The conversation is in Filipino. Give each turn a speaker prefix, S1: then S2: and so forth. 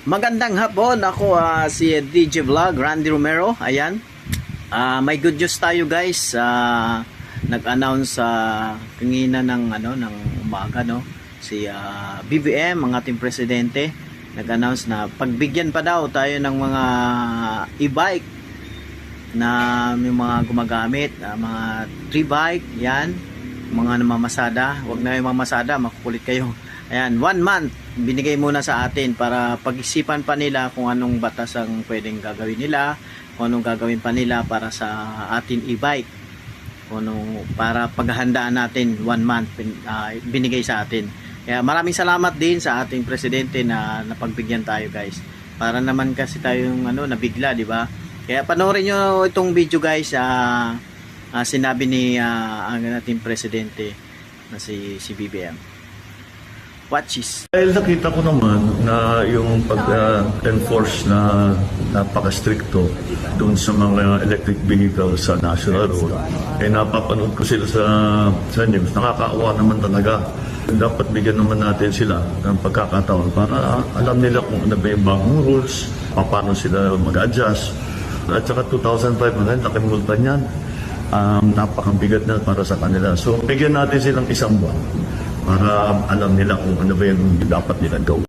S1: Magandang hapon. Ako si DJ Vlog, Randy Romero. Ayan. May good news tayo, guys. Nag-announce kanina ng umaga, no. Si BBM, ang ating presidente, nag-announce na pagbigyan pa daw tayo ng mga e-bike na may mga gumagamit, mga 3-bike, yan, mga namamasada. Huwag na yung mamasada, makukulit kayo. Ayan, 1 month binigay muna sa atin para pag-isipan pa nila kung anong batas ang pwedeng gagawin nila, kung anong gagawin pa nila para sa atin e-bike, kung anong, para paghahandaan natin 1 month binigay sa atin. Kaya maraming salamat din sa ating presidente na napagbigyan tayo, guys. Para naman kasi tayong nabigla, di ba? Kaya panoorin nyo itong video, guys. Sinabi ni ang ating presidente na si BBM. Watches.
S2: Dahil nakita ko naman na yung pag-enforce na napaka-stricto doon sa mga electric vehicles sa national road, napapanood ko sila sa news. Nakakaawa naman talaga. Dapat bigyan naman natin sila ng pagkakataon para alam nila kung ano ba yung bagong rules, paano sila mag-adjust. At saka 2,500, laki multa niyan. Napakabigat na para sa kanila. So, bigyan natin silang 1 buwan para alam nila kung ano ba yung dapat nila gawin.